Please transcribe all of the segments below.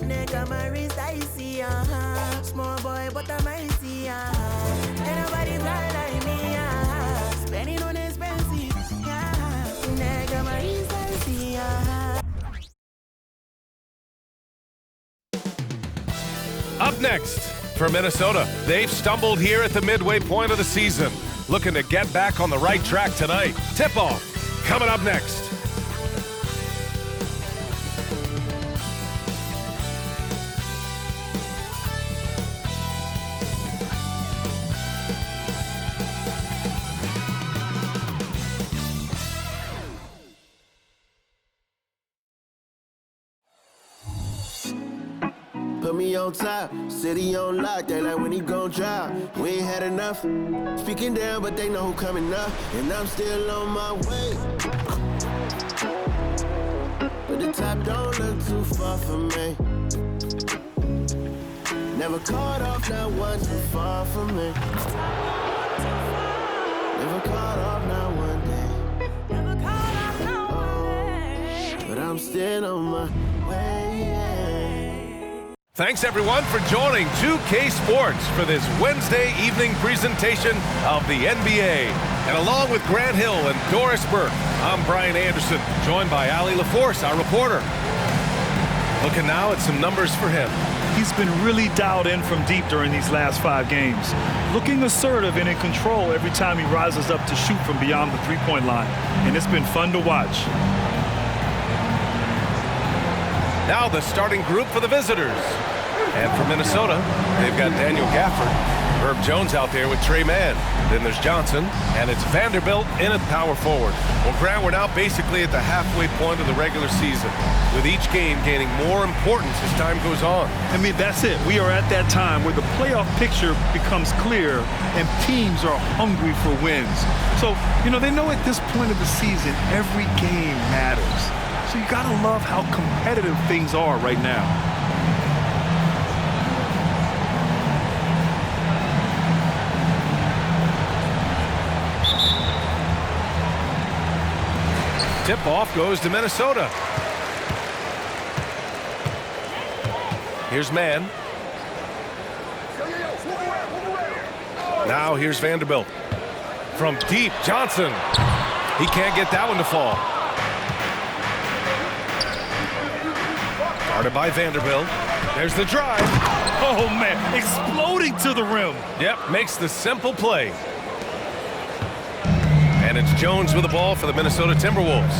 Neck on my wrist, I see, small boy, but I'm icy, ain't nobody fly like me, spending on expensive, Neck on my wrist, I see, Up next, for Minnesota, they've stumbled here at the midway point of the season, looking to get back on the right track tonight. Tip-off coming up next. Put me on top, city on lock, they like when he gon' drop. We ain't had enough, speaking down, but they know who coming up, and I'm still on my way. But the top don't look too far from me. Never caught off, not one too far from me. Never caught off, not one day. Oh, but I'm still on my way. Thanks, everyone, for joining 2K Sports for this Wednesday evening presentation of the NBA. And along with Grant Hill and Doris Burke, I'm Brian Anderson, joined by Ali LaForce, our reporter. Looking now at some numbers for him. He's been really dialed in from deep during these last 5 games. Looking assertive and in control every time he rises up to shoot from beyond the three-point line. And it's been fun to watch. Now the starting group for the visitors. And for Minnesota, they've got Daniel Gafford, Herb Jones out there with Trey Mann. Then there's Johnson, and it's Vanderbilt in at power forward. Well, Grant, we're now basically at the halfway point of the regular season, with each game gaining more importance as time goes on. I mean, that's it. We are at that time where the playoff picture becomes clear and teams are hungry for wins. So, they know at this point of the season, every game matters. So you gotta love how competitive things are right now. Tip-off goes to Minnesota. Here's Mann. Now here's Vanderbilt. From deep, Johnson. He can't get that one to fall. Guarded by Vanderbilt. There's the drive. Oh, man, exploding to the rim. Yep, makes the simple play. And it's Jones with the ball for the Minnesota Timberwolves.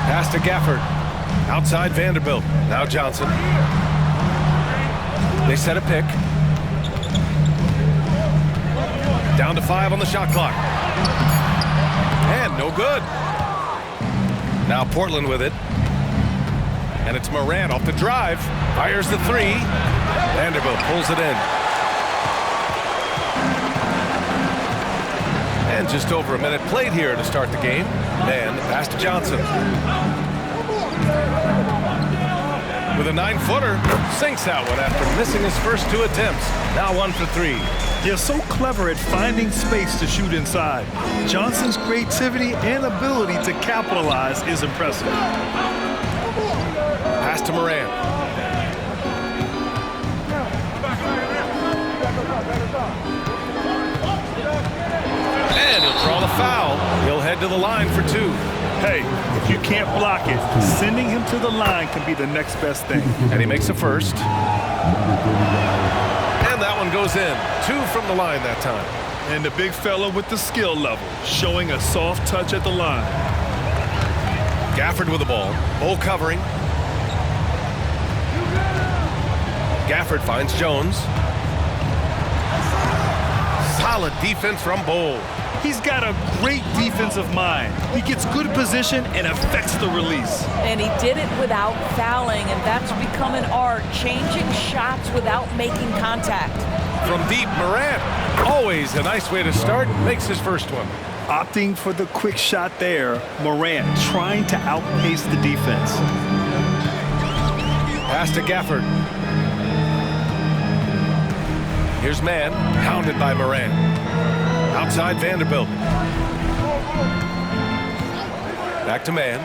Pass to Gafford. Outside Vanderbilt. Now Johnson. They set a pick. Down to 5 on the shot clock. And no good. Now Portland with it. And it's Morant off the drive. Fires the 3. Vanderbilt pulls it in. And just over a minute played here to start the game. And pass to Johnson. With a 9-footer, sinks that one after missing his first 2 attempts. Now 1 for 3. They're so clever at finding space to shoot inside. Johnson's creativity and ability to capitalize is impressive. Pass to Morant. And he'll draw the foul. He'll head to the line for 2. Hey, if you can't block it, sending him to the line can be the next best thing. And he makes a first. And that one goes in. 2 from the line that time. And the big fella with the skill level, showing a soft touch at the line. Gafford with the ball. Bol covering. Gafford finds Jones. Solid defense from Bol. He's got a great defensive mind. He gets good position and affects the release. And he did it without fouling, and that's become an art, changing shots without making contact. From deep, Morant, always a nice way to start, makes his first one. Opting for the quick shot there, Morant trying to outpace the defense. Pass to Gafford. Here's Mann, hounded by Morant. Outside Vanderbilt. Back to man.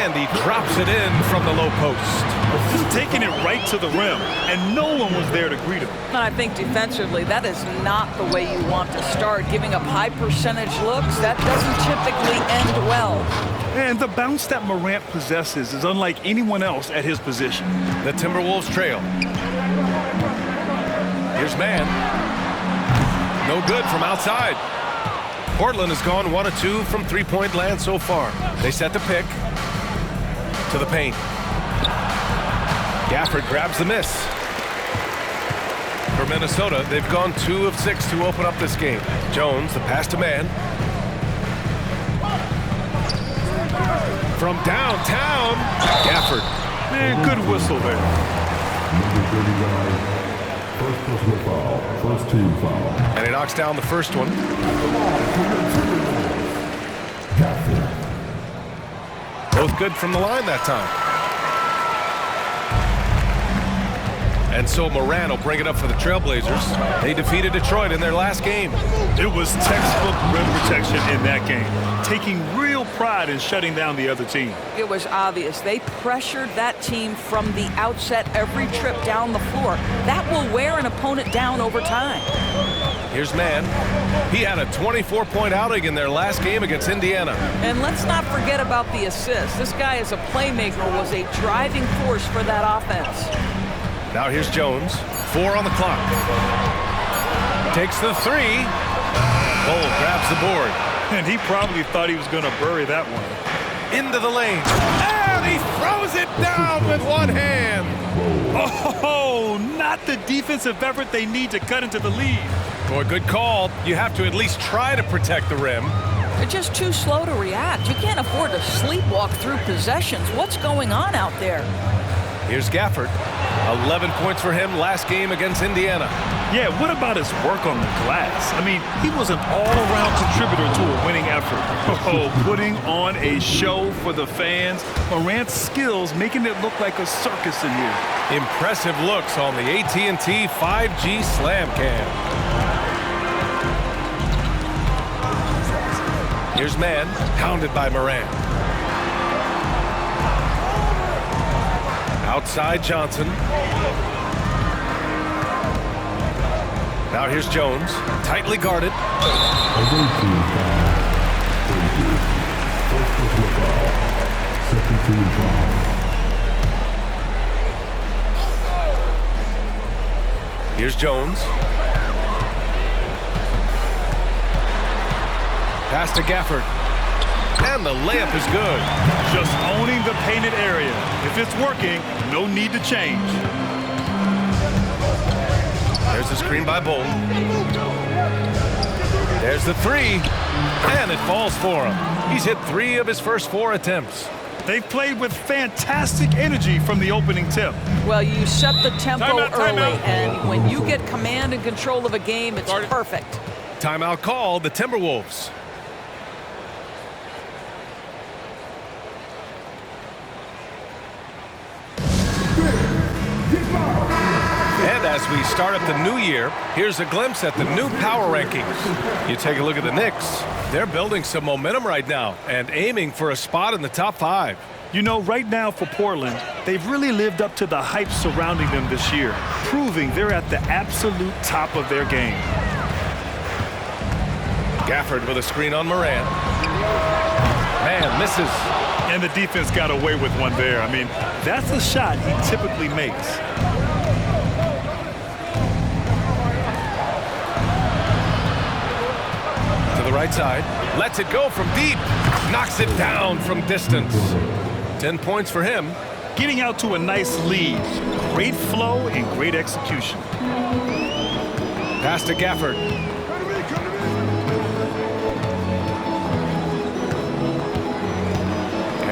And he drops it in from the low post. Just taking it right to the rim, and no one was there to greet him. And I think defensively, that is not the way you want to start. Giving up high percentage looks, that doesn't typically end well. And the bounce that Morant possesses is unlike anyone else at his position. The Timberwolves trail. Here's man. No good from outside. Portland has gone 1 of 2 from three-point land so far. They set the pick to the paint. Gafford grabs the miss. For Minnesota, they've gone 2 of 6 to open up this game. Jones, the pass to man. From downtown, Gafford. Man, good whistle there. Number 39, first personal foul, first team foul. And he knocks down the first one. Both good from the line that time. And so Morant will bring it up for the Trailblazers. They defeated Detroit in their last game. It was textbook rim protection in that game, taking real pride in shutting down the other team. It was obvious. They pressured that team from the outset every trip down the floor. That will wear an opponent down over time. Here's man. He had a 24-point outing in their last game against Indiana. And let's not forget about the assist. This guy is a playmaker, was a driving force for that offense. Now here's Jones. 4 on the clock. Takes the 3. Bol grabs the board. And he probably thought he was going to bury that one. Into the lane. And he throws it down with one hand. Oh, not the defensive effort they need to cut into the lead. Boy, good call. You have to at least try to protect the rim. They're just too slow to react. You can't afford to sleepwalk through possessions. What's going on out there? Here's Gafford. 11 points for him last game against Indiana. Yeah, what about his work on the glass? I mean, he was an all-around contributor to a winning effort. Oh, putting on a show for the fans. Morant's skills making it look like a circus in here. Impressive looks on the AT&T 5G Slam Cam. Here's man, pounded by Morant. Outside Johnson. Now here's Jones, tightly guarded. Here's Jones. Pass to Gafford. And the layup is good. Just owning the painted area. If it's working, no need to change. There's the screen by Bol. There's the 3. And it falls for him. He's hit 3 of his first 4 attempts. They've played with fantastic energy from the opening tip. Well, you set the tempo early, timeout. and when you get command and control of a game, it's perfect. Timeout called, the Timberwolves. And as we start up the new year, here's a glimpse at the new power rankings. You take a look at the Knicks. They're building some momentum right now and aiming for a spot in the top 5. You know, right now for Portland, they've really lived up to the hype surrounding them this year, proving they're at the absolute top of their game. Gafford with a screen on Morant. Man, misses. And the defense got away with one there. I mean, that's a shot he typically makes. To the right side. Lets it go from deep. Knocks it down from distance. 10 points for him. Getting out to a nice lead. Great flow and great execution. Pass to Gafford.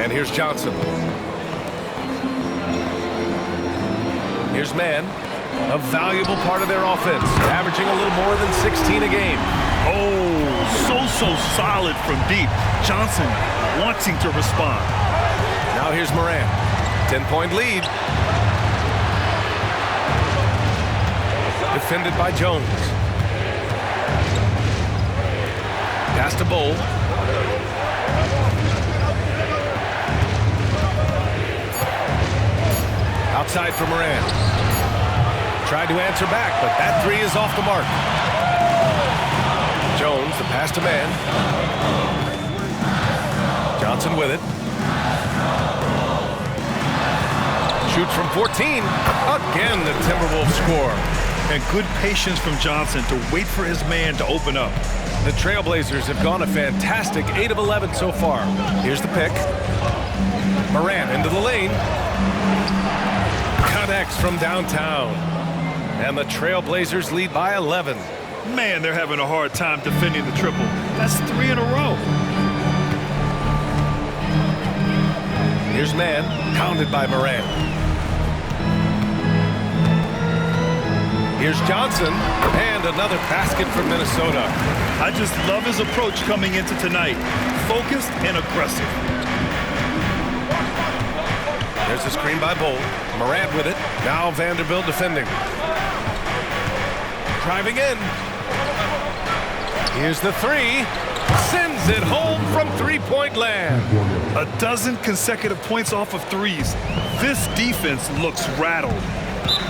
And here's Johnson. Here's man. A valuable part of their offense. Averaging a little more than 16 a game. Oh, so solid from deep. Johnson wanting to respond. Now here's Morant. 10-point lead. Defended by Jones. Pass to Bol. outside for Moran. Tried to answer back, but that three is off the mark. Jones, the pass to man. Johnson with it. Shoots from 14. Again, the Timberwolves score. And good patience from Johnson to wait for his man to open up. The Trailblazers have gone a fantastic 8 of 11 so far. Here's the pick. Moran into the lane. Connects from downtown. And the Trailblazers lead by 11. Man, they're having a hard time defending the triple. That's 3 in a row. Here's man, pounded by Moran. Here's Johnson, and another basket for Minnesota. I just love his approach coming into tonight. Focused and aggressive. There's a screen by Bull. Morant with it. Now Vanderbilt defending. Driving in. Here's the three. Sends it home from three-point land. A dozen consecutive points off of threes. This defense looks rattled.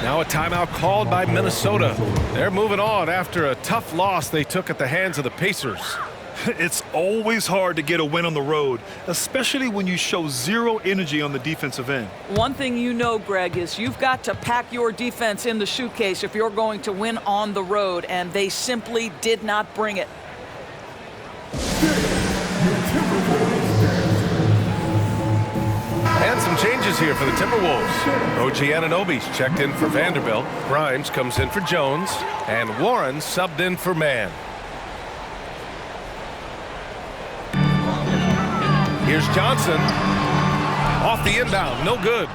Now a timeout called by Minnesota. They're moving on after a tough loss they took at the hands of the Pacers. It's always hard to get a win on the road, especially when you show zero energy on the defensive end. One thing you know, Greg, is you've got to pack your defense in the suitcase if you're going to win on the road, and they simply did not bring it. And some changes here for the Timberwolves. OG Anunoby's checked in for Vanderbilt. Grimes comes in for Jones. And Warren subbed in for Mann. Here's Johnson. Off the inbound. No good.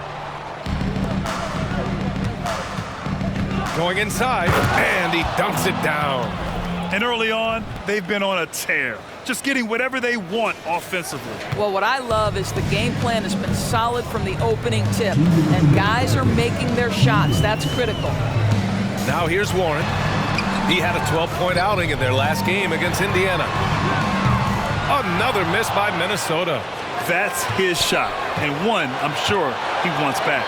Going inside. And he dunks it down. And early on, they've been on a tear. Just getting whatever they want offensively. Well, what I love is the game plan has been solid from the opening tip, and guys are making their shots. That's critical. Now here's Warren. He had a 12-point outing in their last game against Indiana. Another miss by Minnesota. That's his shot, and one I'm sure he wants back.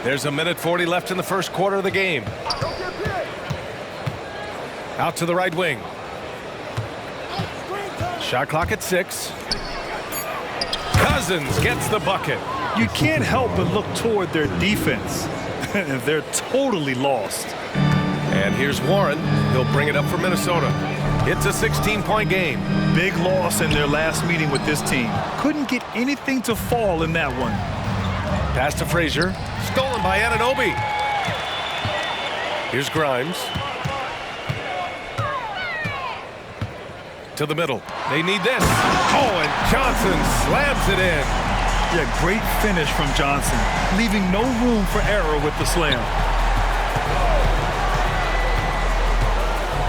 There's a minute 40 left in the first quarter of the game. Out to the right wing. Shot clock at 6. Cousins gets the bucket. You can't help but look toward their defense. They're totally lost. And here's Warren. He'll bring it up for Minnesota. It's a 16-point game. Big loss in their last meeting with this team. Couldn't get anything to fall in that one. Pass to Frazier. Stolen by Anunoby. Here's Grimes. To the middle. They need this. Oh, and Johnson slams it in. Yeah, great finish from Johnson, leaving no room for error with the slam.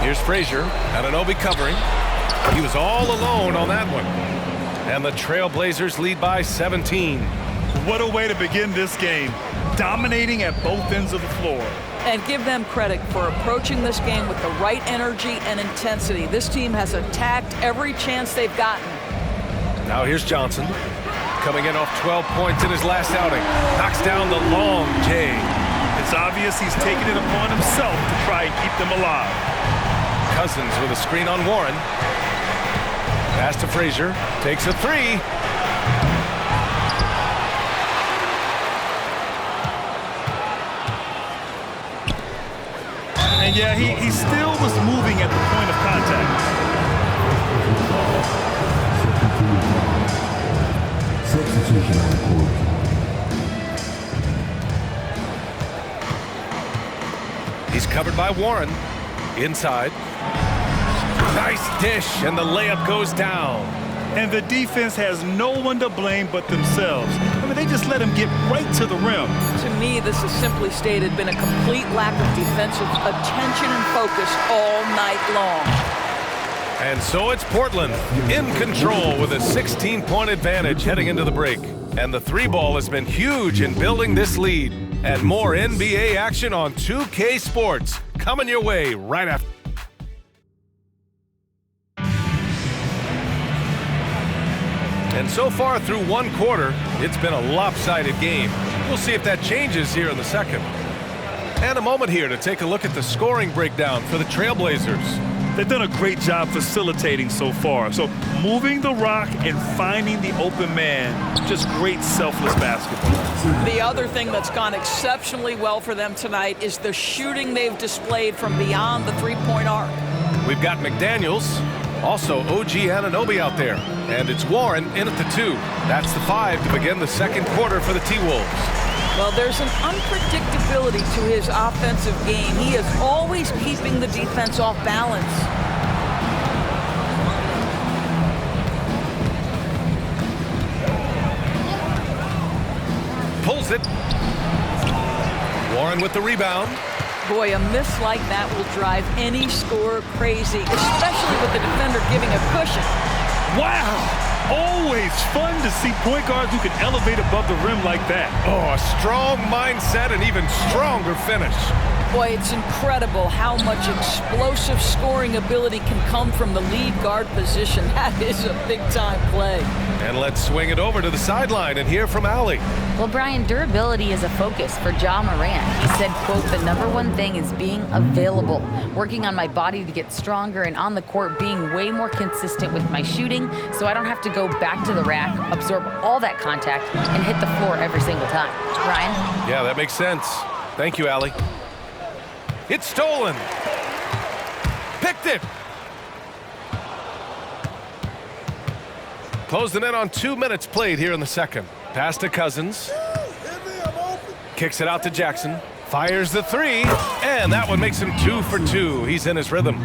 Here's Frazier. Anunoby covering. He was all alone on that one. And the Trailblazers lead by 17. What a way to begin this game. Dominating at both ends of the floor. And give them credit for approaching this game with the right energy and intensity. This team has attacked every chance they've gotten. Now here's Johnson. Coming in off 12 points in his last outing. Knocks down the long J. It's obvious he's taking it upon himself to try and keep them alive. Cousins with a screen on Warren. Pass to Frazier. Takes a three. And yeah, he still was moving at the point of contact. Substitution on the court. He's covered by Warren. Inside. Nice dish, and the layup goes down. And the defense has no one to blame but themselves. I mean, they just let him get right to the rim. To me, this has simply stated been a complete lack of defensive attention and focus all night long. And so it's Portland in control with a 16-point advantage heading into the break. And the three ball has been huge in building this lead. And more NBA action on 2K Sports coming your way right after. And so far through one quarter, it's been a lopsided game. We'll see if that changes here in the second. And a moment here to take a look at the scoring breakdown for the Trailblazers. They've done a great job facilitating so far. So moving the rock and finding the open man, just great selfless basketball. The other thing that's gone exceptionally well for them tonight is the shooting they've displayed from beyond the three-point arc. We've got McDaniels, also OG Anunoby out there, and it's Warren in at the 2. That's the 5 to begin the second quarter for the T-Wolves. Well, there's an unpredictability to his offensive game. He is always keeping the defense off balance. Pulls it. Warren with the rebound. Boy, a miss like that will drive any scorer crazy, especially with the defender giving a cushion. Wow! Always fun to see point guards who can elevate above the rim like that. Oh, a strong mindset and even stronger finish. Boy, it's incredible how much explosive scoring ability can come from the lead guard position. That is a big-time play. And let's swing it over to the sideline and hear from Allie. Well, Brian, durability is a focus for Ja Morant. He said, quote, "The #1 thing is being available, working on my body to get stronger, and on the court being way more consistent with my shooting so I don't have to go back to the rack, absorb all that contact, and hit the floor every single time." Brian? Yeah, that makes sense. Thank you, Allie. It's stolen. Picked it. Closing in on 2 minutes played here in the second. Pass to Cousins. Kicks it out to Jackson. Fires the 3, and that one makes him 2 for 2. He's in his rhythm.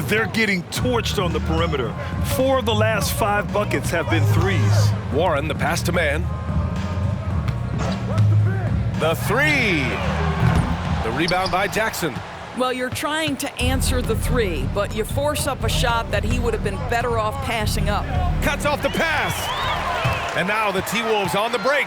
They're getting torched on the perimeter. 4 of the last 5 buckets have been threes. Warren, the pass to man. The 3. The rebound by Jackson. Well, you're trying to answer the 3, but you force up a shot that he would have been better off passing up. Cuts off the pass. And now the T-Wolves on the break.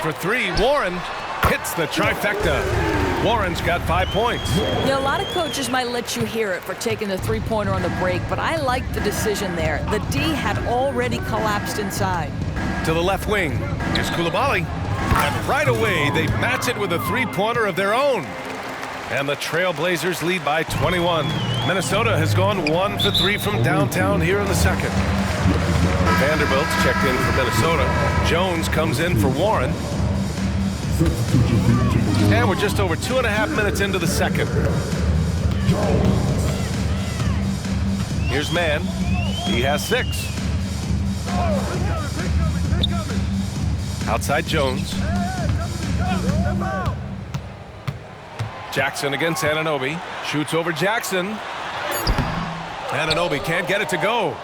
For 3, Warren hits the trifecta. Warren's got 5 points. You know, a lot of coaches might let you hear it for taking the three-pointer on the break, but I like the decision there. The D had already collapsed inside. To the left wing. Here's Coulibaly. And right away, they match it with a three-pointer of their own. And the Trailblazers lead by 21. Minnesota has gone 1 for 3 from downtown here in the second. Vanderbilt's checked in for Minnesota. Jones comes in for Warren. And we're just over 2.5 minutes into the second. Here's Mann. He has 6. Outside Jones. Jackson against Anunoby. Shoots over Jackson. Anunoby can't get it to go.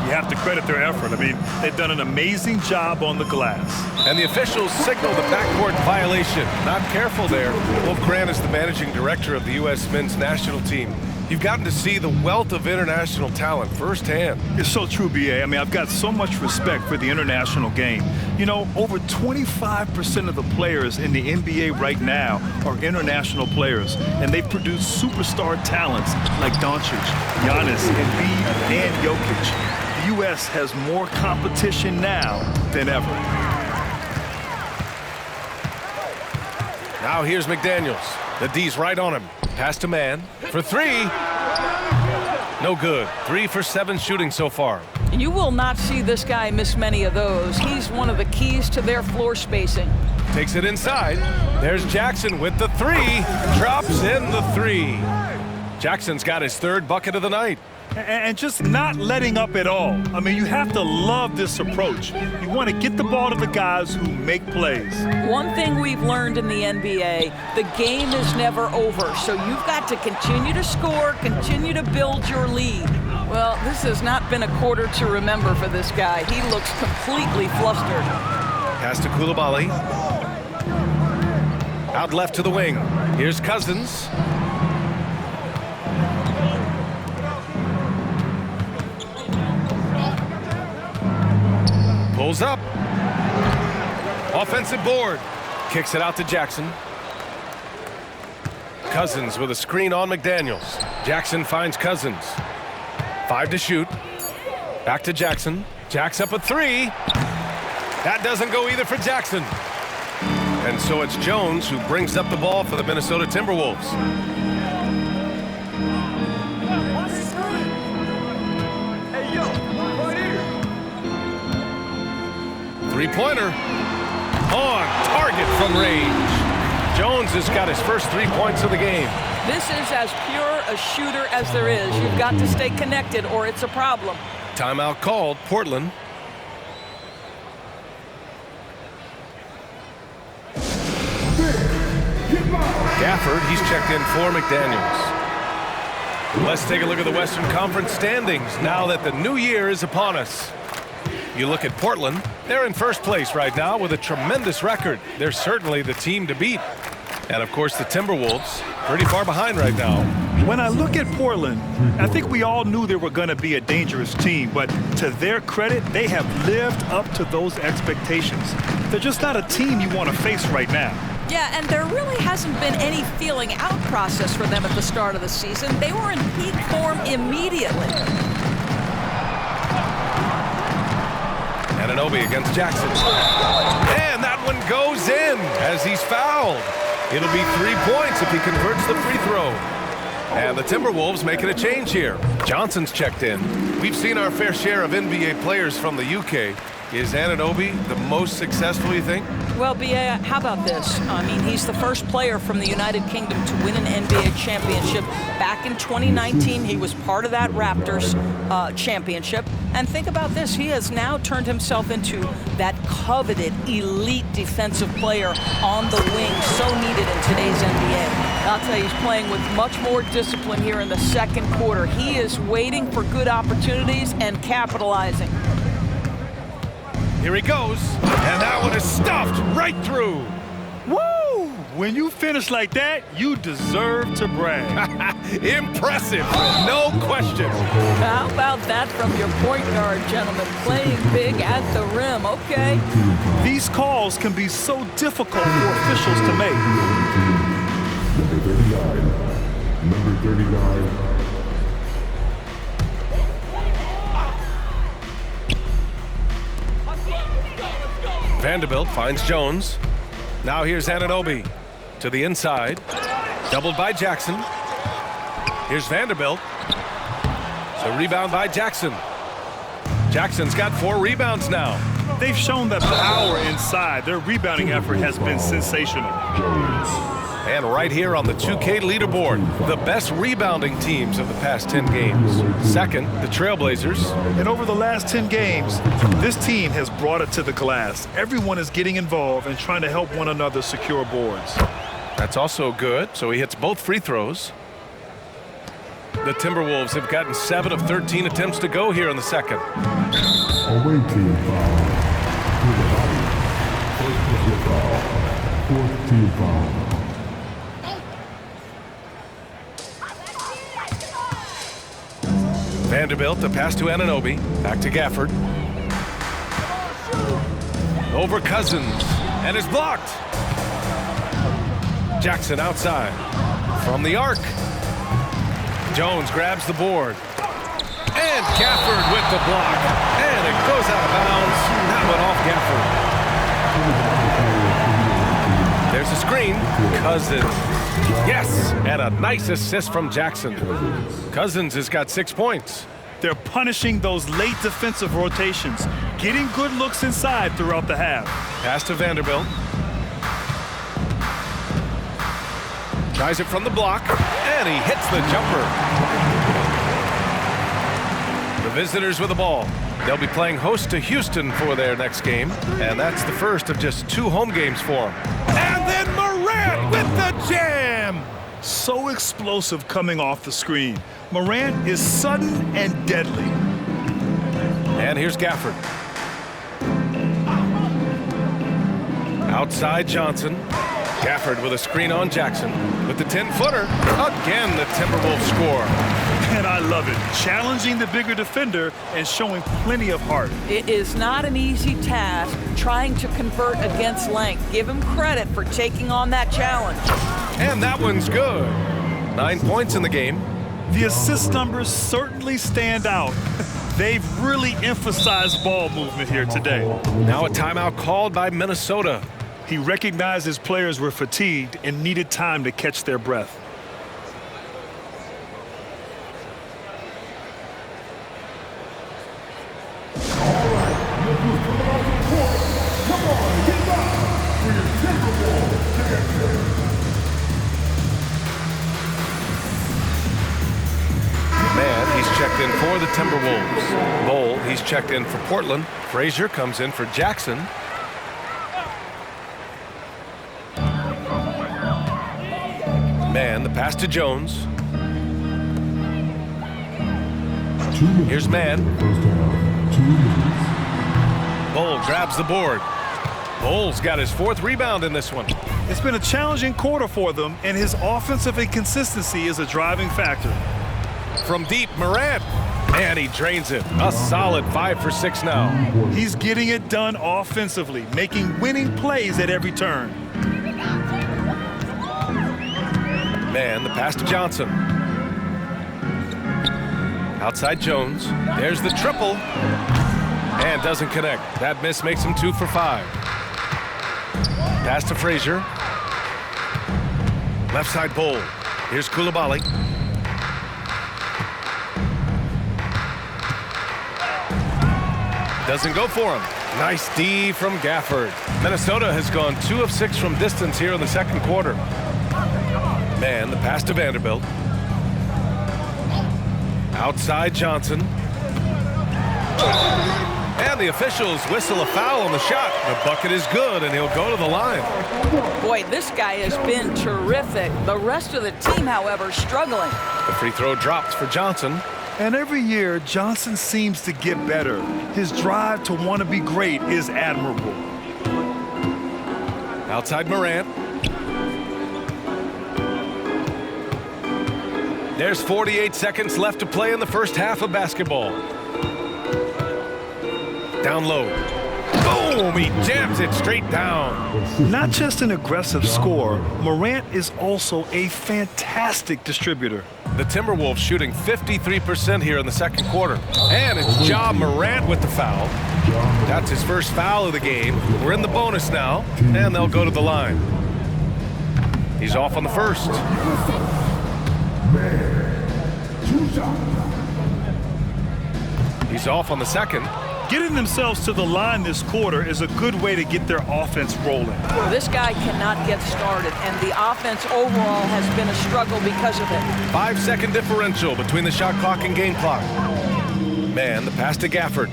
You have to credit their effort. I mean, they've done an amazing job on the glass. And the officials signal the backcourt violation. Not careful there. Wolf Grant is the managing director of the U.S. men's national team. You've gotten to see the wealth of international talent firsthand. It's so true, B.A. I mean, I've got so much respect for the international game. You know, over 25% of the players in the NBA right now are international players, and they've produced superstar talents like Doncic, Giannis, Embiid, and Jokic. The U.S. has more competition now than ever. Now here's McDaniels. The D's right on him. Pass to man for 3. No good. 3 for 7 shooting so far. You will not see this guy miss many of those. He's one of the keys to their floor spacing. Takes it inside. There's Jackson with the 3. Drops in the 3. Jackson's got his 3rd bucket of the night. And just not letting up at all. I mean, you have to love this approach. You want to get the ball to the guys who make plays. One thing we've learned in the NBA, the game is never over. So you've got to continue to score, continue to build your lead. Well, this has not been a quarter to remember for this guy. He looks completely flustered. Pass to Coulibaly. Out left to the wing. Here's Cousins. Pulls up. Offensive board. Kicks it out to Jackson. Cousins with a screen on McDaniels. Jackson finds Cousins. 5 to shoot. Back to Jackson. Jack's up a 3. That doesn't go either for Jackson. And so it's Jones who brings up the ball for the Minnesota Timberwolves. Three-pointer on target from range. Jones has got his first 3 points of the game. This is as pure a shooter as there is. You've got to stay connected or it's a problem. Timeout called, Portland. Gafford, he's checked in for McDaniels. Let's take a look at the Western Conference standings now that the new year is upon us. You look at Portland, they're in first place right now with a tremendous record. They're certainly the team to beat. And of course the Timberwolves, pretty far behind right now. When I look at Portland, I think we all knew they were going to be a dangerous team, but to their credit, they have lived up to those expectations. They're just not a team you want to face right now. Yeah, and there really hasn't been any feeling out process for them at the start of the season. They were in peak form immediately. Anunoby against Jackson. And that one goes in as he's fouled. It'll be 3 points if he converts the free throw. And the Timberwolves making a change here. Johnson's checked in. We've seen our fair share of NBA players from the UK. Is Anunoby the most successful, you think? Well, B.A., how about this? I mean, he's the first player from the United Kingdom to win an NBA championship. Back in 2019, he was part of that Raptors championship. And think about this. He has now turned himself into that coveted elite defensive player on the wing, so needed in today's NBA. I'll tell you, he's playing with much more discipline here in the second quarter. He is waiting for good opportunities and capitalizing. Here he goes, and that one is stuffed right through. Woo! When you finish like that, you deserve to brag. Impressive, no question. How about that from your point guard, gentlemen? Playing big at the rim, okay. These calls can be so difficult for officials to make. Number 39. Vanderbilt finds Jones. Now here's Anunoby to the inside. Doubled by Jackson. Here's Vanderbilt. So rebound by Jackson. Jackson's got 4 rebounds now. They've shown that power inside. Their rebounding effort has been sensational. And right here on the 2K leaderboard, the best rebounding teams of the past 10 games. Second, the Trailblazers. And over the last 10 games, this team has brought it to the glass. Everyone is getting involved and trying to help one another secure boards. That's also good, so he hits both free throws. The Timberwolves have gotten 7 of 13 attempts to go here in the second. Away team foul. To the body. First personal foul. Fourth team foul. Vanderbilt, the pass to Anunoby. Back to Gafford. Over Cousins. And is blocked. Jackson outside. From the arc. Jones grabs the board. And Gafford with the block. And it goes out of bounds. That went off Gafford. There's a screen. Cousins. Yes, and a nice assist from Jackson. Cousins has got 6 points. They're punishing those late defensive rotations, getting good looks inside throughout the half. Pass to Vanderbilt. Tries it from the block, and he hits the jumper. The visitors with the ball. They'll be playing host to Houston for their next game, and that's the first of just 2 home games for them. And then Morant with the jam! So explosive coming off the screen. Morant is sudden and deadly. And here's Gafford. Outside Johnson. Gafford with a screen on Jackson. With the 10-footer. Again, the Timberwolves score. And I love it. Challenging the bigger defender and showing plenty of heart. It is not an easy task trying to convert against length. Give him credit for taking on that challenge. And that one's good. 9 points in the game. The assist numbers certainly stand out. They've really emphasized ball movement here today. Now a timeout called by Minnesota. He recognized his players were fatigued and needed time to catch their breath. Man, he's checked in for the Timberwolves. Bowl, he's checked in for Portland. Frazier comes in for Jackson. Man, the pass to Jones. Here's Man. Bowl grabs the board. Bowles got his 4th rebound in this one. It's been a challenging quarter for them, and his offensive inconsistency is a driving factor. From deep, Morant. And he drains it. A solid 5 for 6 now. He's getting it done offensively, making winning plays at every turn. Man, the pass to Johnson. Outside Jones. There's the triple. And doesn't connect. That miss makes him 2 for 5. Pass to Frazier. Left side Bowl. Here's Coulibaly. Doesn't go for him. Nice D from Gafford. Minnesota has gone 2 of 6 from distance here in the second quarter. Man, the pass to Vanderbilt. Outside Johnson. And the officials whistle a foul on the shot. The bucket is good, and he'll go to the line. Boy, this guy has been terrific. The rest of the team, however, struggling. The free throw drops for Johnson. And every year, Johnson seems to get better. His drive to want to be great is admirable. Outside Morant. There's 48 seconds left to play in the first half of basketball. Down low. Boom! He jams it straight down. Not just an aggressive scorer, Morant is also a fantastic distributor. The Timberwolves shooting 53% here in the second quarter. And it's Ja Morant with the foul. That's his first foul of the game. We're in the bonus now, and they'll go to the line. He's off on the first. He's off on the second. Getting themselves to the line this quarter is a good way to get their offense rolling. This guy cannot get started, and the offense overall has been a struggle because of it. 5-second differential between the shot clock and game clock. Man, the pass to Gafford.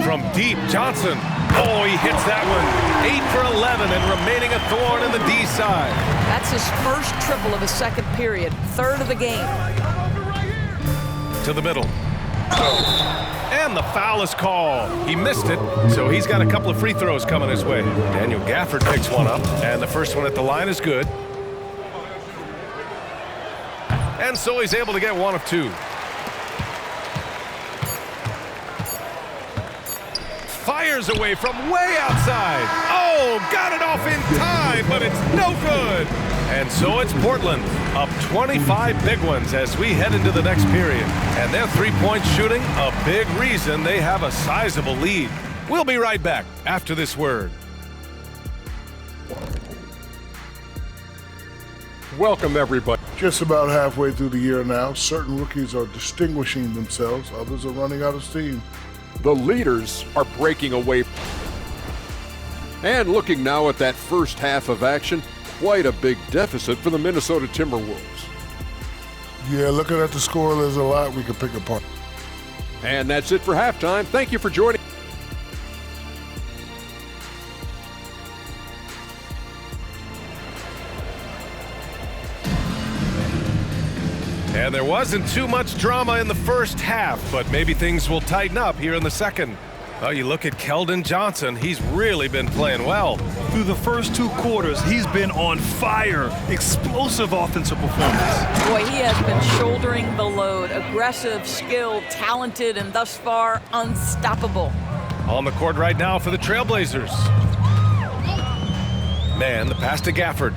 From deep, Johnson. Oh, he hits that one. 8 for 11 and remaining a thorn in the D side. That's his first triple of the second period, 3rd of the game. To the middle. And the foul is called. He missed it, so he's got a couple of free throws coming his way. Daniel Gafford picks one up, and the first one at the line is good. And so he's able to get 1 of 2. Fires away from way outside. Oh, got it off in time, but it's no good. And so it's Portland, up 25 big ones as we head into the next period. And their three-point shooting, a big reason they have a sizable lead. We'll be right back after this word. Welcome, everybody. Just about halfway through the year now, certain rookies are distinguishing themselves, others are running out of steam. The leaders are breaking away. And looking now at that first half of action, quite a big deficit for the Minnesota Timberwolves. Yeah, looking at the score, there's a lot we can pick apart. And that's it for halftime. Thank you for joining. And there wasn't too much drama in the first half, but maybe things will tighten up here in the second. Oh, you look at Keldon Johnson. He's really been playing well. Through the first 2 quarters, he's been on fire. Explosive offensive performance. Boy, he has been shouldering the load. Aggressive, skilled, talented, and thus far, unstoppable. On the court right now for the Trailblazers. Man, the pass to Gafford.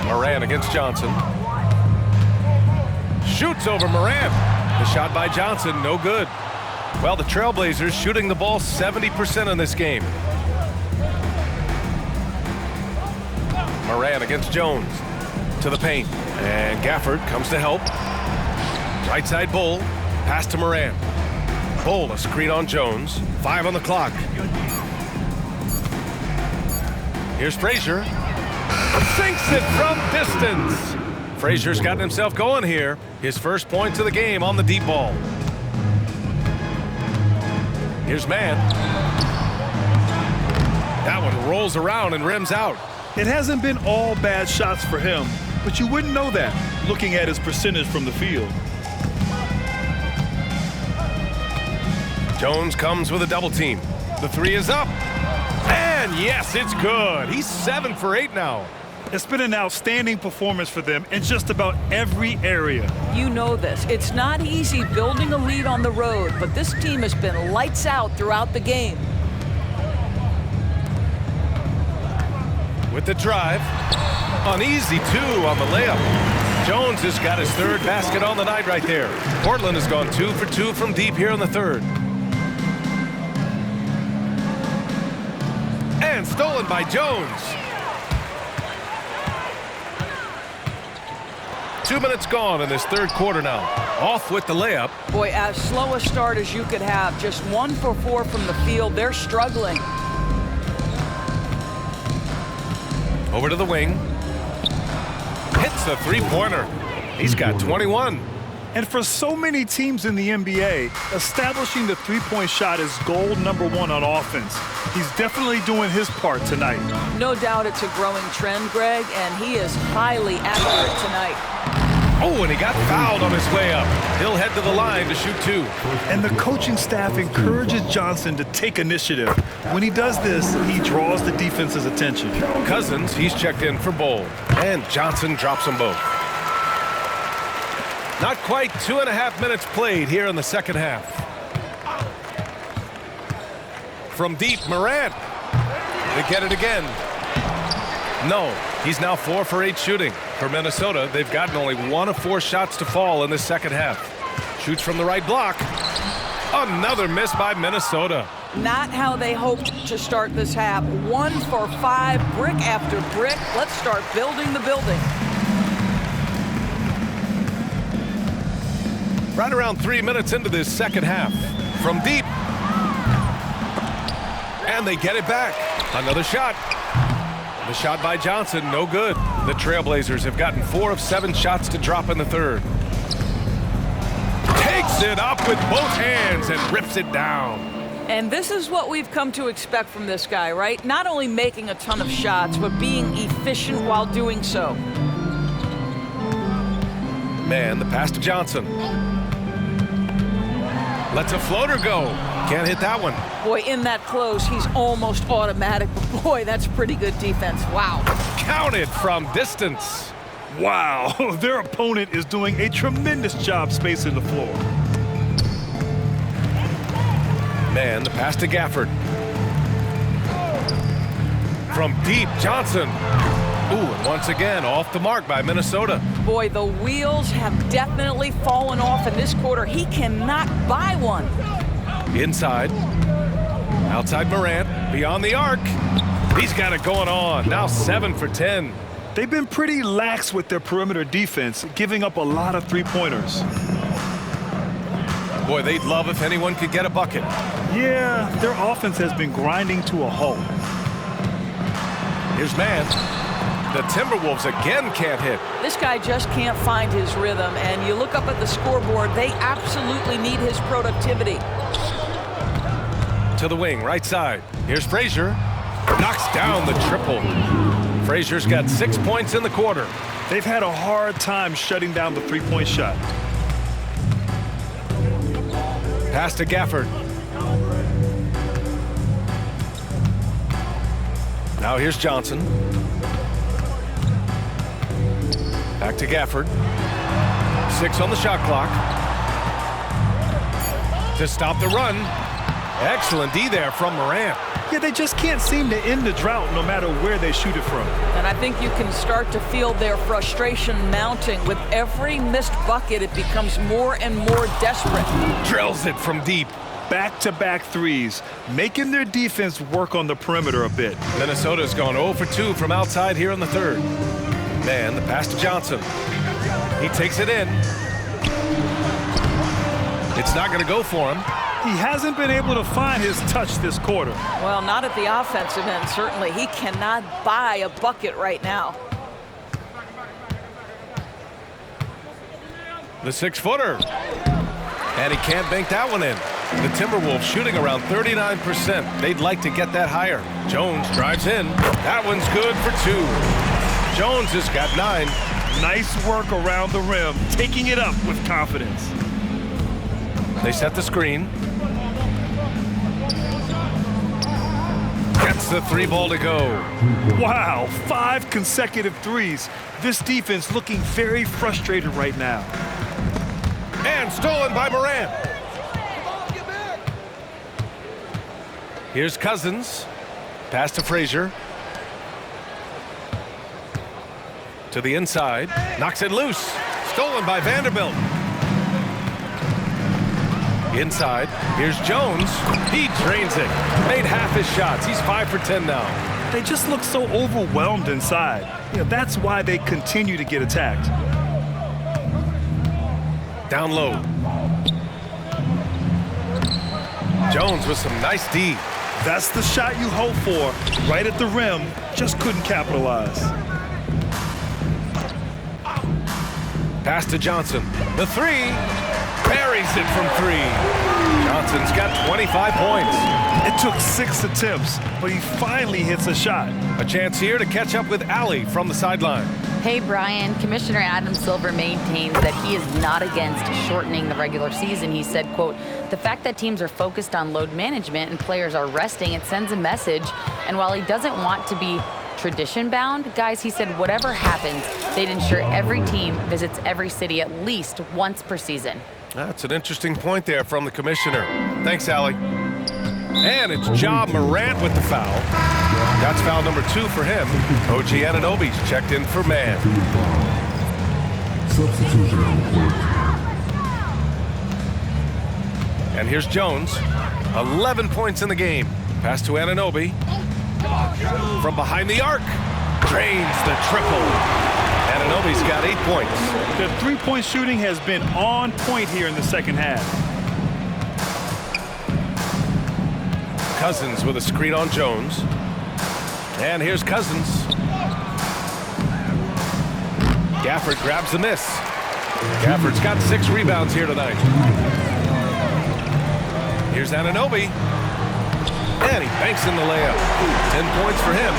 Morant against Johnson. shoots over Morant. The shot by Johnson, no good. Well, the Trailblazers shooting the ball 70% in this game. Morant against Jones. To the paint. And Gafford comes to help. Right side Bull. Pass to Morant. Bull, a screen on Jones. 5 on the clock. Here's Frazier. Sinks it from distance. Frazier's gotten himself going here. His first points of the game on the deep ball. Here's Mann. That one rolls around and rims out. It hasn't been all bad shots for him, but you wouldn't know that looking at his percentage from the field. Jones comes with a double team. The three is up. And yes, it's good. He's 7 for 8 now. It's been an outstanding performance for them in just about every area. You know this. It's not easy building a lead on the road, but this team has been lights out throughout the game. With the drive. An easy 2 on the layup. Jones has got his 3rd basket on the night right there. Portland has gone 2 for 2 from deep here in the 3rd. And stolen by Jones. 2 minutes gone in this 3rd quarter now. Off with the layup. Boy, as slow a start as you could have. Just 1 for 4 from the field. They're struggling. Over to the wing. Hits the three-pointer. He's got 21. And for so many teams in the NBA, establishing the three-point shot is goal number 1 on offense. He's definitely doing his part tonight. No doubt it's a growing trend, Greg, and he is highly accurate tonight. Oh, and he got fouled on his way up. He'll head to the line to shoot 2. And the coaching staff encourages Johnson to take initiative. When he does this, he draws the defense's attention. Cousins, he's checked in for Bull. And Johnson drops them both. Not quite 2.5 minutes played here in the second half. From deep, Morant. They get it again. No, he's now 4 for 8 shooting. For Minnesota, they've gotten only 1 of 4 shots to fall in this second half. Shoots from the right block. Another miss by Minnesota. Not how they hoped to start this half. 1 for 5, brick after brick. Let's start building the building. Right around 3 minutes into this second half. From deep. And they get it back. Another shot. The shot by Johnson, no good. The Trailblazers have gotten 4 of 7 shots to drop in the 3rd. Takes it up with both hands and rips it down. And this is what we've come to expect from this guy, right? Not only making a ton of shots, but being efficient while doing so. Man, the pass to Johnson. Lets a floater go. Can't hit that one. Boy, in that close, he's almost automatic. But boy, that's pretty good defense. Wow. Counted from distance. Wow, their opponent is doing a tremendous job spacing the floor. Man, the pass to Gafford. From deep, Johnson. Ooh, and once again, off the mark by Minnesota. Boy, the wheels have definitely fallen off in this quarter. He cannot buy one. Inside. Outside Morant. Beyond the arc. He's got it going on. Now 7 for 10. They've been pretty lax with their perimeter defense, giving up a lot of three-pointers. Boy, they'd love if anyone could get a bucket. Yeah, their offense has been grinding to a halt. Here's Mann. The Timberwolves again can't hit. This guy just can't find his rhythm, and you look up at the scoreboard, they absolutely need his productivity. To the wing, right side. Here's Frazier. Knocks down the triple. Frazier's got 6 points in the quarter. They've had a hard time shutting down the three-point shot. Pass to Gafford. Now here's Johnson. Back to Gafford. 6 on the shot clock. To stop the run. Excellent D there from Morant. Yeah, they just can't seem to end the drought no matter where they shoot it from. And I think you can start to feel their frustration mounting. With every missed bucket, it becomes more and more desperate. Drills it from deep. Back-to-back threes, making their defense work on the perimeter a bit. Minnesota's gone 0 for 2 from outside here in the third. Man, the pass to Johnson. He takes it in. It's not going to go for him. He hasn't been able to find his touch this quarter. Well, not at the offensive end, certainly. He cannot buy a bucket right now. The 6-footer. And he can't bank that one in. The Timberwolves shooting around 39%. They'd like to get that higher. Jones drives in. That one's good for 2. Jones has got 9. Nice work around the rim, taking it up with confidence. They set the screen. Gets the 3 ball to go. Wow, 5 consecutive threes. This defense looking very frustrated right now. And stolen by Morant. Here's Cousins. Pass to Frazier. To the inside. Knocks it loose. Stolen by Vanderbilt. Inside. Here's Jones. He drains it. Made half his shots. He's 5 for 10 now. They just look so overwhelmed inside. You know, that's why they continue to get attacked. Down low. Jones with some nice D. That's the shot you hope for. Right at the rim. Just couldn't capitalize. Pass to Johnson. The 3. Buries it from 3. Johnson's got 25 points. It took 6 attempts, but he finally hits a shot. A chance here to catch up with Allie from the sideline. Hey, Brian, Commissioner Adam Silver maintains that he is not against shortening the regular season. He said, quote, the fact that teams are focused on load management and players are resting, it sends a message. And while he doesn't want to be tradition-bound, guys, he said whatever happens, they'd ensure every team visits every city at least once per season. That's an interesting point there from the commissioner. Thanks, Allie. And it's Ja Morant with the foul. That's foul number 2 for him. OG Anunoby's checked in for man. Substitution. And here's Jones. 11 points in the game. Pass to Anunoby. From behind the arc. Drains the triple. Anunoby's got 8 points. The three-point shooting has been on point here in the second half. Cousins with a screen on Jones. And here's Cousins. Gafford grabs the miss. Gafford's got 6 rebounds here tonight. Here's Anunoby. And he banks in the layup. 10 points for him.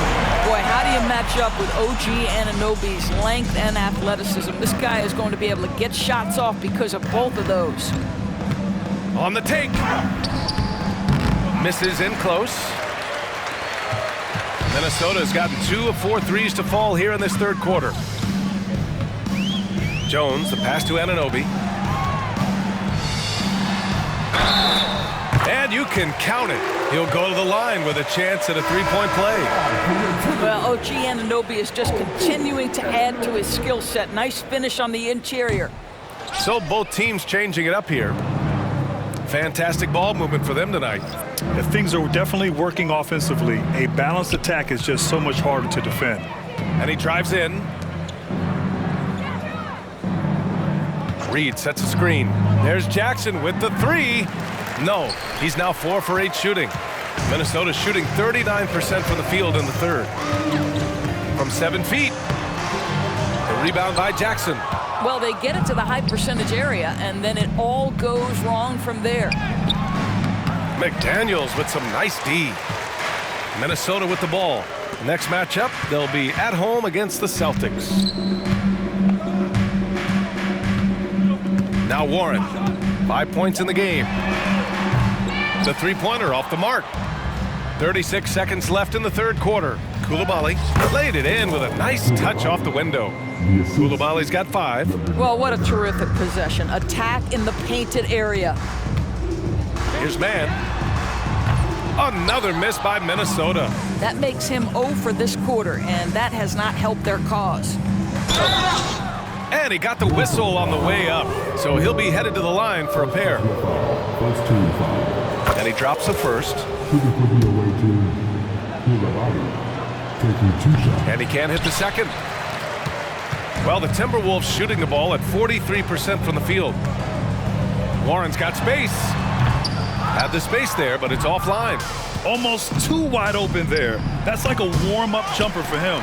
Boy, how do you match up with OG Anunoby's length and athleticism? This guy is going to be able to get shots off because of both of those. On the take. Misses in close. Minnesota's gotten 2 of 4 threes to fall here in this third quarter. Jones, the pass to Anunoby. And you can count it. He'll go to the line with a chance at a 3-point play. Well, OG Anunoby is just continuing to add to his skill set. Nice finish on the interior. So both teams changing it up here. Fantastic ball movement for them tonight. Yeah, things are definitely working offensively. A balanced attack is just so much harder to defend. And he drives in. Reed sets a screen. There's Jackson with the 3. No, he's now 4 for 8 shooting. Minnesota shooting 39% from the field in the third. From 7 feet. The rebound by Jackson. Well, they get it to the high percentage area, and then it all goes wrong from there. McDaniels with some nice D. Minnesota with the ball. Next matchup, they'll be at home against the Celtics. Now Warren, 5 points in the game. The 3-pointer off the mark. 36 seconds left in the third quarter. Coulibaly laid it in with a nice touch off the window. Coulibaly's got 5. Well, what a terrific possession. Attack in the painted area. Here's man. Another miss by Minnesota. That makes him 0 for this quarter, and that has not helped their cause. And he got the whistle on the way up, so he'll be headed to the line for a pair. First team foul. And he drops the first. Shooting for the away team, Koulibaly, taking 2 shots. And he can't hit the second. Well, the Timberwolves shooting the ball at 43% from the field. Warren's got space. Had the space there, but it's offline. Almost too wide open there. That's like a warm-up jumper for him.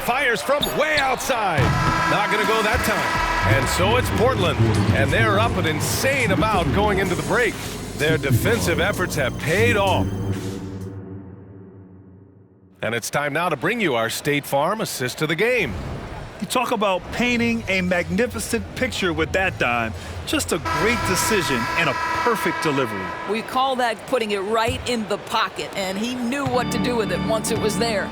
Fires from way outside. Not going to go that time. And so it's Portland. And they're up an insane amount going into the break. Their defensive efforts have paid off. And it's time now to bring you our State Farm assist of the game. You talk about painting a magnificent picture with that dime. Just a great decision and a perfect delivery. We call that putting it right in the pocket, and he knew what to do with it once it was there.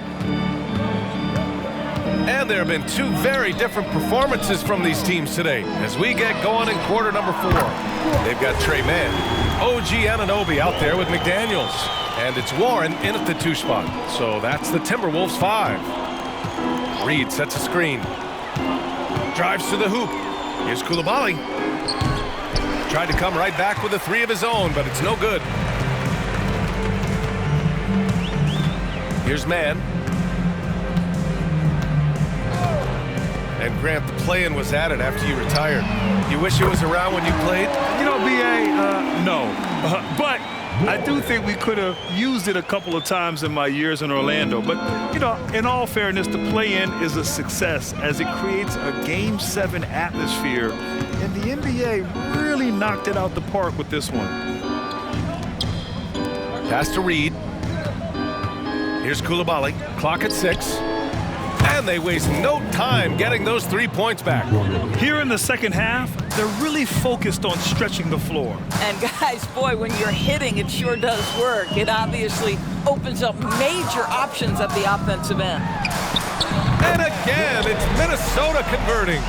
And there have been 2 very different performances from these teams today as we get going in quarter number 4. They've got Tre Mann, OG Anunoby out there with McDaniels, and it's Warren in at the 2 spot. So that's the Timberwolves 5. Reed sets a screen. Drives to the hoop. Here's Koulibaly. Tried to come right back with a 3 of his own, but it's no good. Here's Mann. And Grant, the play-in was added after you retired. You wish it was around when you played? You know, B.A., no. But I do think we could have used it a couple of times in my years in Orlando. But, you know, in all fairness, the play-in is a success as it creates a Game 7 atmosphere. And the NBA really knocked it out the park with this one. Pass to Reed. Here's Koulibaly. Clock at 6. And they waste no time getting those 3 points back. Here in the second half, they're really focused on stretching the floor. And guys, boy, when you're hitting, it sure does work. It obviously opens up major options at the offensive end. And again, it's Minnesota converting.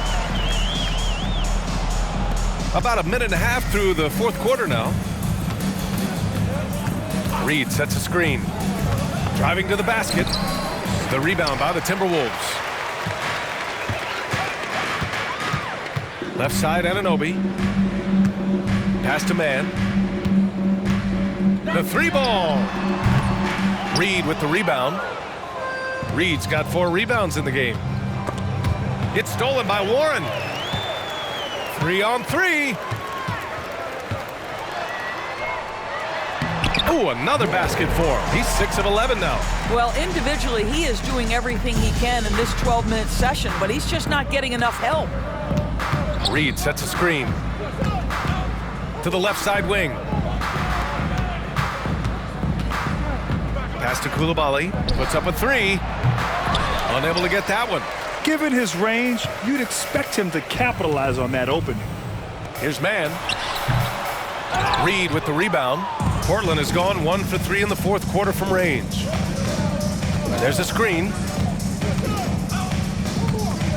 About a minute and a half through the 4th quarter now. Reed sets a screen. Driving to the basket. The rebound by the Timberwolves. Left side, Anunoby. Pass to Mann. The 3 ball. Reed with the rebound. Reed's got 4 rebounds in the game. It's stolen by Warren. 3 on 3. Oh, another basket for him. He's 6 of 11 now. Well, individually, he is doing everything he can in this 12-minute session, but he's just not getting enough help. Reed sets a screen. To the left side wing. Pass to Koulibaly. Puts up a 3. Unable to get that one. Given his range, you'd expect him to capitalize on that opening. Here's Mann. Reed with the rebound. Portland has gone 1 for 3 in the 4th quarter from range. There's a screen.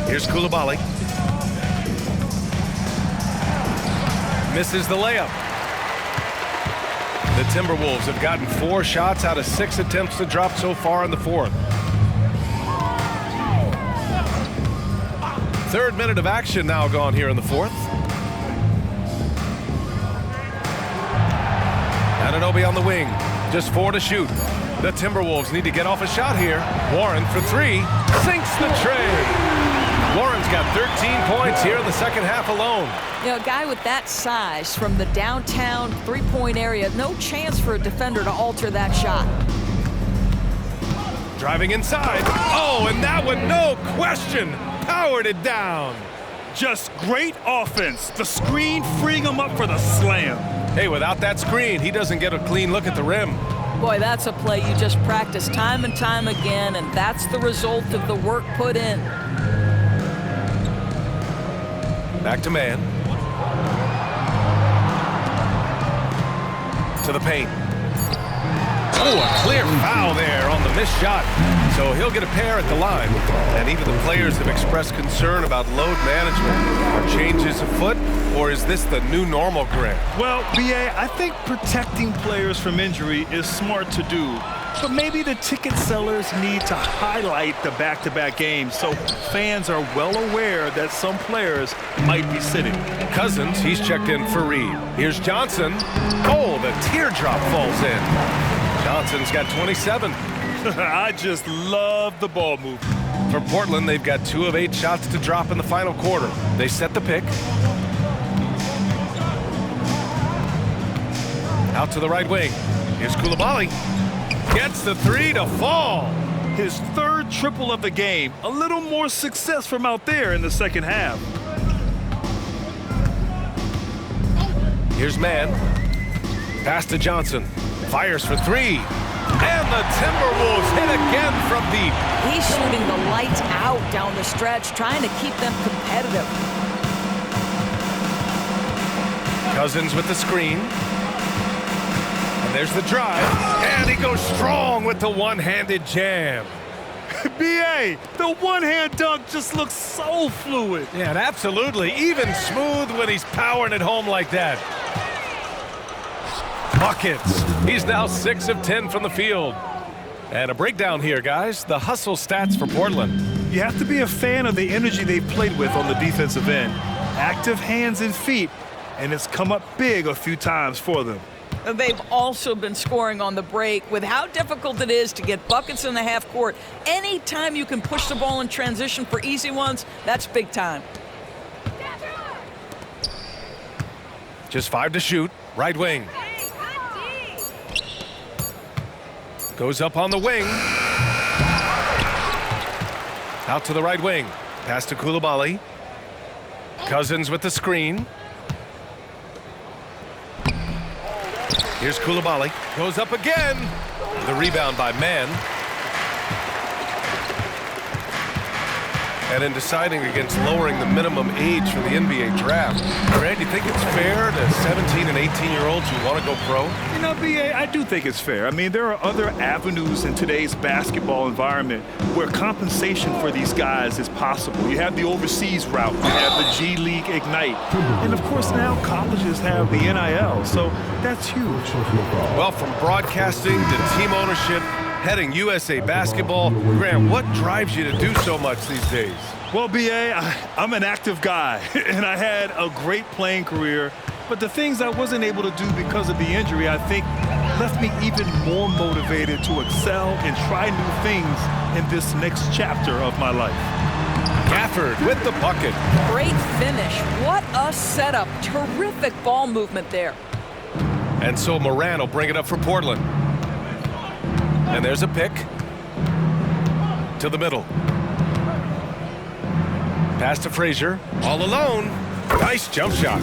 Here's Koulibaly. Misses the layup. The Timberwolves have gotten 4 shots out of 6 attempts to drop so far in the 4th. 3rd minute of action now gone here in the 4th. Anunoby on the wing. Just 4 to shoot. The Timberwolves need to get off a shot here. Warren for 3. Sinks the tray. Warren's got 13 points here in the second half alone. You know, a guy with that size from the downtown 3-point area, no chance for a defender to alter that shot. Driving inside. Oh, and that one, no question, powered it down. Just great offense. The screen freeing him up for the slam. Hey, without that screen, he doesn't get a clean look at the rim. Boy, that's a play you just practice time and time again, and that's the result of the work put in. Back to Mann. To the paint. Oh, a clear foul there on the missed shot. So he'll get a pair at the line. And even the players have expressed concern about load management. Are changes afoot, or is this the new normal, Grant? Well, B.A., I think protecting players from injury is smart to do. But maybe the ticket sellers need to highlight the back-to-back games so fans are well aware that some players might be sitting. Cousins, he's checked in for Reed. Here's Johnson. Oh, the teardrop falls in. Johnson's got 27. I just love the ball movement. For Portland, they've got 2 of 8 shots to drop in the final quarter. They set the pick. Out to the right wing. Here's Coulibaly. Gets the 3 to fall. His 3rd triple of the game. A little more success from out there in the second half. Here's Mann. Pass to Johnson. Fires for 3. And the Timberwolves hit again from deep. He's shooting the lights out down the stretch, trying to keep them competitive. Cousins with the screen. And there's the drive. And he goes strong with the one-handed jam. B.A., the one-hand dunk just looks so fluid. Yeah, and absolutely. Even smooth when he's powering it home like that. Buckets. He's now 6 of 10 from the field. And a breakdown here, guys. The hustle stats for Portland. You have to be a fan of the energy they've played with on the defensive end. Active hands and feet, and it's come up big a few times for them. They've also been scoring on the break. With how difficult it is to get buckets in the half court, anytime you can push the ball in transition for easy ones, that's big time. Just 5 to shoot. Right wing. Goes up on the wing. Out to the right wing. Pass to Coulibaly. Cousins with the screen. Here's Coulibaly. Goes up again. The rebound by Mann. And in deciding against lowering the minimum age for the NBA draft, Grant, do you think it's fair to 17 and 18-year-olds who want to go pro? You know, B.A., I do think it's fair. I mean, there are other avenues in today's basketball environment where compensation for these guys is possible. You have the overseas route. You have the G League Ignite. And, of course, now colleges have the NIL, so that's huge. Well, from broadcasting to team ownership, heading USA Basketball, Grant, what drives you to do so much these days? Well, B.A., I'm an active guy, and I had a great playing career, but the things I wasn't able to do because of the injury, I think, left me even more motivated to excel and try new things in this next chapter of my life. Gafford with the bucket. Great finish. What a setup. Terrific ball movement there. And so Moran will bring it up for Portland. And there's a pick to the middle. Pass to Frazier, all alone. Nice jump shot.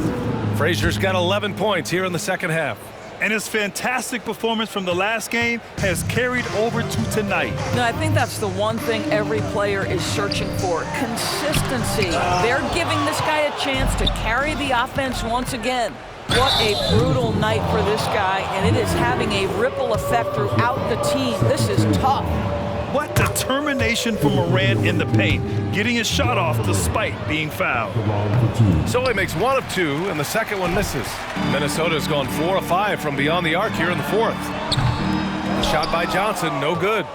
Frazier's got 11 points here in the second half. And his fantastic performance from the last game has carried over to tonight. No, I think that's the one thing every player is searching for, consistency. They're giving this guy a chance to carry the offense once again. What a brutal night for this guy, and it is having a ripple effect throughout the team. This is tough. What determination from Morant in the paint, getting his shot off despite being fouled. So he makes 1 of 2, and the second one misses. Minnesota's gone 4 of 5 from beyond the arc here in the 4th. The shot by Johnson, no good.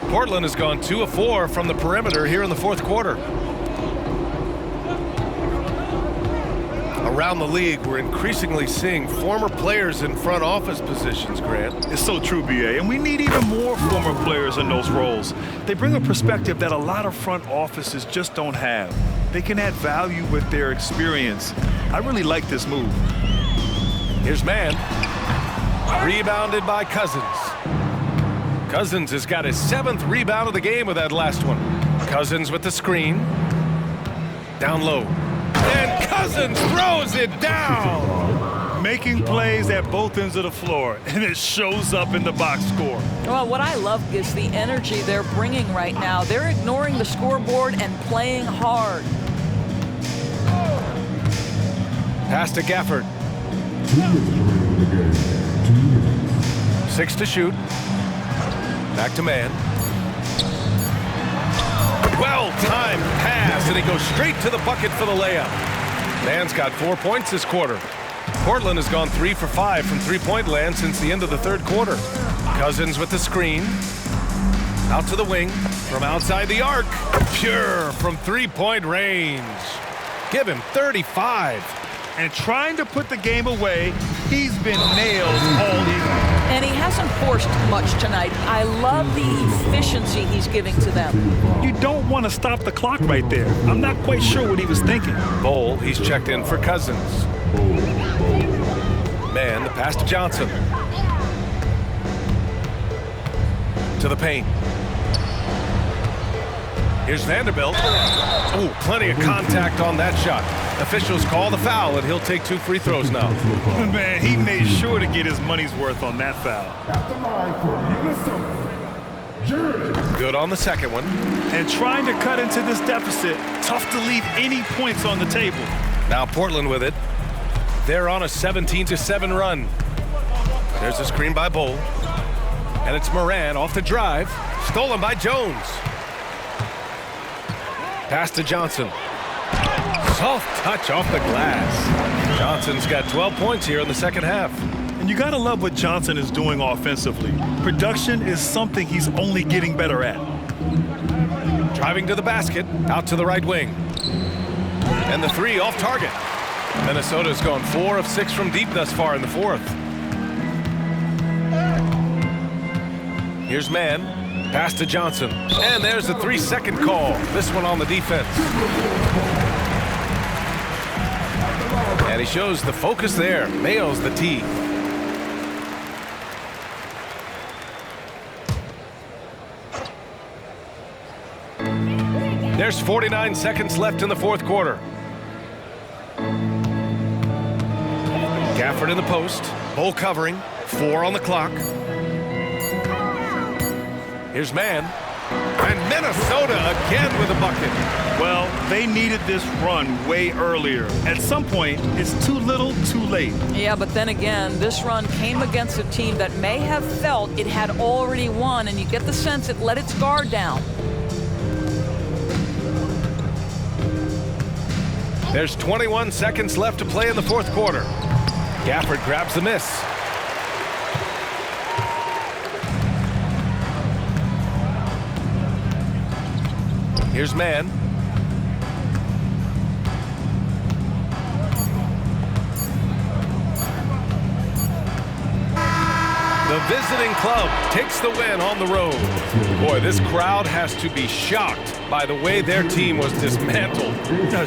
Portland has gone 2 of 4 from the perimeter here in the 4th quarter. Around the league, we're increasingly seeing former players in front office positions, Grant. It's so true, B.A., and we need even more former players in those roles. They bring a perspective that a lot of front offices just don't have. They can add value with their experience. I really like this move. Here's Mann. Rebounded by Cousins. Cousins has got his 7th rebound of the game with that last one. Cousins with the screen. Down low. And Cousins throws it down. Making plays at both ends of the floor, and it shows up in the box score. Well, what I love is the energy they're bringing right now. They're ignoring the scoreboard and playing hard. Pass to Gafford. 6 to shoot. Back to Mann. Well-timed pass, and he goes straight to the bucket for the layup. Man's got 4 points this quarter. Portland has gone 3 for 5 from three-point land since the end of the third quarter. Cousins with the screen. Out to the wing. From outside the arc. Pure from three-point range. Give him 35. And trying to put the game away, he's been nailed all evening. And he hasn't forced much tonight. I love the efficiency he's giving to them. You don't want to stop the clock right there. I'm not quite sure what he was thinking. Bol, he's checked in for Cousins. Man, the pass to Johnson. To the paint. Here's Vanderbilt. Oh, plenty of contact on that shot. Officials call the foul, and he'll take 2 free throws now. Man, he made sure to get his money's worth on that foul. Good on the second one. And trying to cut into this deficit, tough to leave any points on the table. Now Portland with it. They're on a 17-7 run. There's a screen by Bol. And it's Moran off the drive. Stolen by Jones. Pass to Johnson. Soft touch off the glass. Johnson's got 12 points here in the second half. And you gotta love what Johnson is doing offensively. Production is something he's only getting better at. Driving to the basket, out to the right wing. And the three off target. Minnesota's gone 4 of 6 from deep thus far in the fourth. Here's Mann. Pass to Johnson. And there's a 3-second call. This one on the defense. And he shows the focus there. Mayo's the tee. There's 49 seconds left in the fourth quarter. Gafford in the post. Bol covering. 4 on the clock. Here's Mann. And Minnesota again with a bucket. Well, they needed this run way earlier. At some point, it's too little, too late. Yeah, but then again, this run came against a team that may have felt it had already won, and you get the sense it let its guard down. There's 21 seconds left to play in the fourth quarter. Gafford grabs the miss. Here's Mann. The visiting club takes the win on the road. Boy, this crowd has to be shocked by the way their team was dismantled.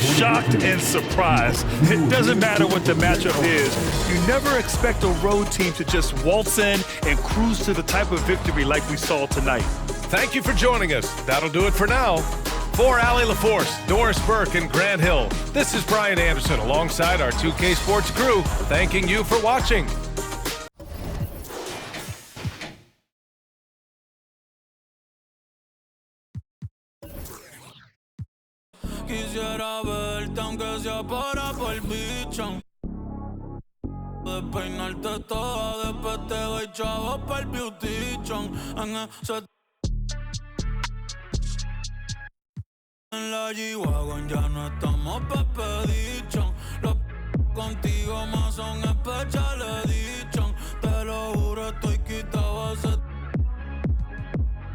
Shocked and surprised. It doesn't matter what the matchup is. You never expect a road team to just waltz in and cruise to the type of victory like we saw tonight. Thank you for joining us. That'll do it for now. For Allie LaForce, Doris Burke, and Grant Hill, this is Brian Anderson alongside our 2K Sports crew, thanking you for watching. Quisiera verte aunque sea para por bicho. Despeinarte toda, después te doy chavo pa'l beauty-chon. En ese en la G-Wagon ya no estamos pepedichon. Los contigo más son especiales dichon. Te lo juro, estoy quitado hace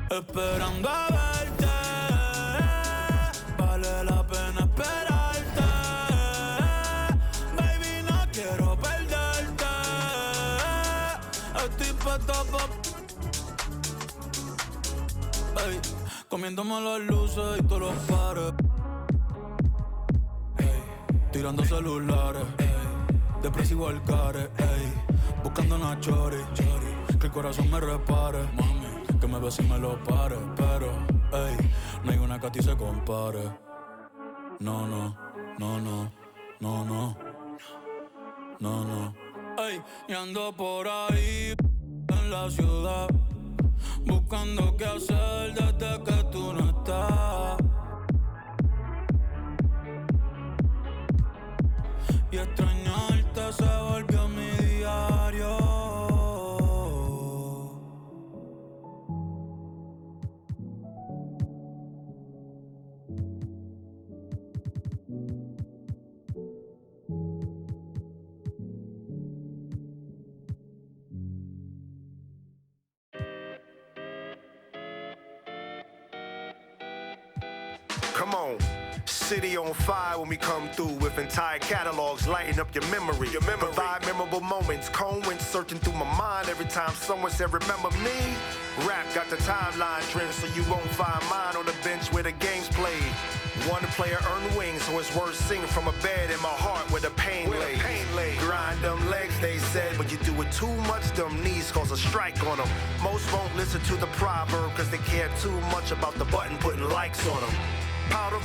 esperando a verte. Vale la pena esperarte. Baby, no quiero perderte. Estoy puesto pa' comiéndome las luces y todos los pares. Ey, tirando celulares. Ey, depresivo al care. Ey, buscando una chori. Que el corazón me repare. Mami, que me bese y me lo pare. Pero, ey, no hay una que a ti se compare. No, no, no, no, no, no. No, no. Ey, y ando por ahí en la ciudad. Buscando qué hacer desde que tú no estás. Y extrañarte se volvió mi diario. city on fire when we come through with entire catalogs lighting up your memory. Provide memorable moments, cones searching through my mind every time someone said remember me. Rap got the timeline trend so you won't find mine on the bench where the game's played. One player earned wings, so it's worth singing from a bed in my heart where the pain lay. Grind them legs, they said, but you do it too much, them knees cause a strike on them. Most won't listen to the proverb cause they care too much about the button putting likes on them. Powder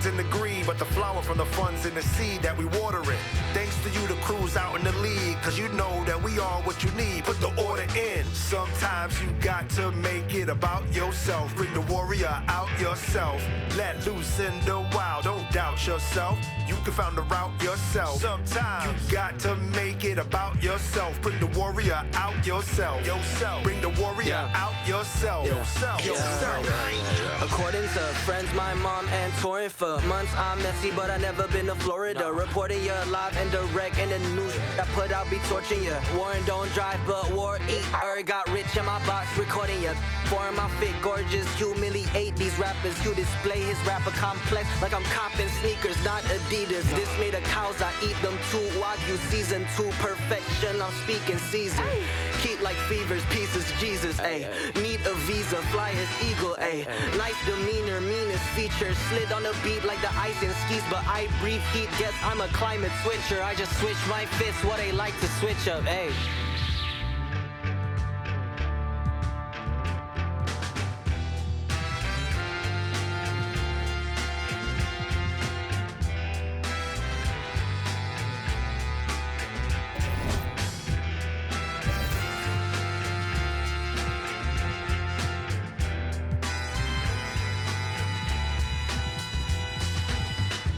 in the greed, but the flower from the funds in the seed that we water it. Thanks to you, the crew's out in the league, cause you know that we are what you need. Put the order in. Sometimes you got to make it about yourself. Bring the warrior out yourself. Let loose in the wild, don't doubt yourself. You can find the route yourself. Sometimes you got to make it about yourself. Bring the warrior out yourself. Bring the warrior out yourself. According to friends, my mom and touring for months, I'm messy, but I never been to Florida. Reporting you live and direct in the news. I put out be torching you. Warren don't drive, but war eat. Got rich in my box, recording you. Foreign my fit, gorgeous, humiliate these rappers. You display his rapper complex like I'm copping sneakers, not Adidas. This made of cows, I eat them too. Wagyu season 2, perfection. I'm speaking season. Keep like fevers, pieces, Jesus, ayy. Need a visa, fly as eagle, ayy. Nice demeanor, meanest features. Slid on the beat like the ice and skis, but I breathe heat. Guess I'm a climate switcher. I just switch my fists, what they like to switch up, ayy.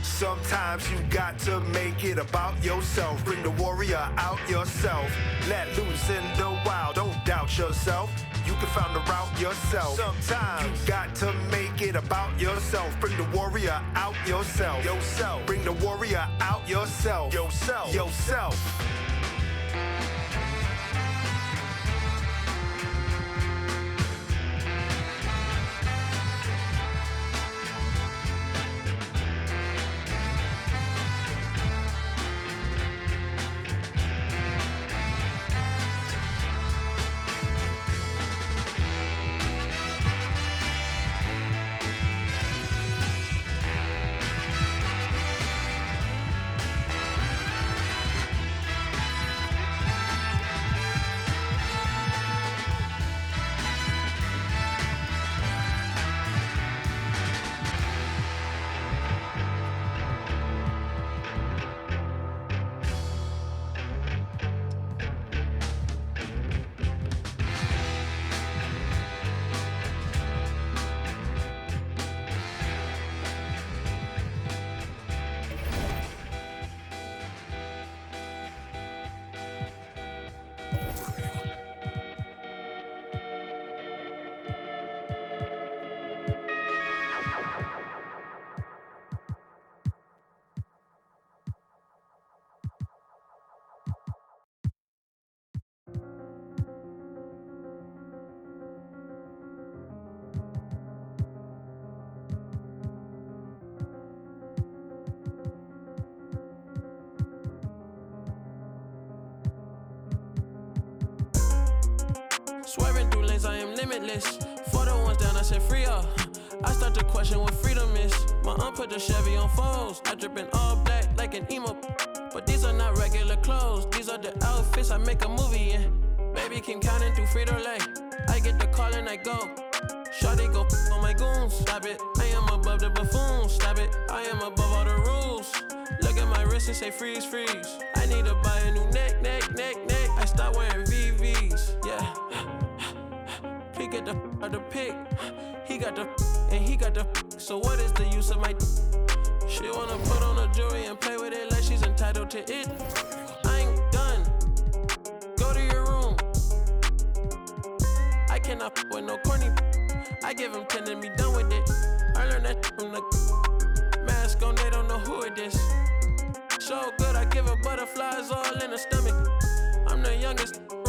Sometimes you got to make it about yourself. Bring the warrior out yourself. Let loose in the wild, don't doubt yourself. You can find the route yourself. Sometimes you got to make it about yourself. Bring the warrior out yourself. Bring the warrior out yourself. Yourself. Swerving through lanes, I am limitless. For the ones down, I said free up. I start to question what freedom is. My aunt put the Chevy on foes. I drippin' all black like an emo. But these are not regular clothes. These are the outfits I make a movie in. Baby keep counting through Frito-Lay. I get the call and I go. Shawty go on my goons. Stop it, I am above the buffoons. Stop it, I am above all the rules. Look at my wrist and say freeze, freeze. I need to buy a new neck. I start wearing VVs, yeah. He get the out the pick. He got the and he got the. So what is the use of my? She wanna put on a jewelry and play with it like she's entitled to it. I ain't done. Go to your room. I cannot with no corny. I give him 10 and be done with it. I learned that from the mask on. They don't know who it is. So good, I give her butterflies all in her stomach. I'm the youngest.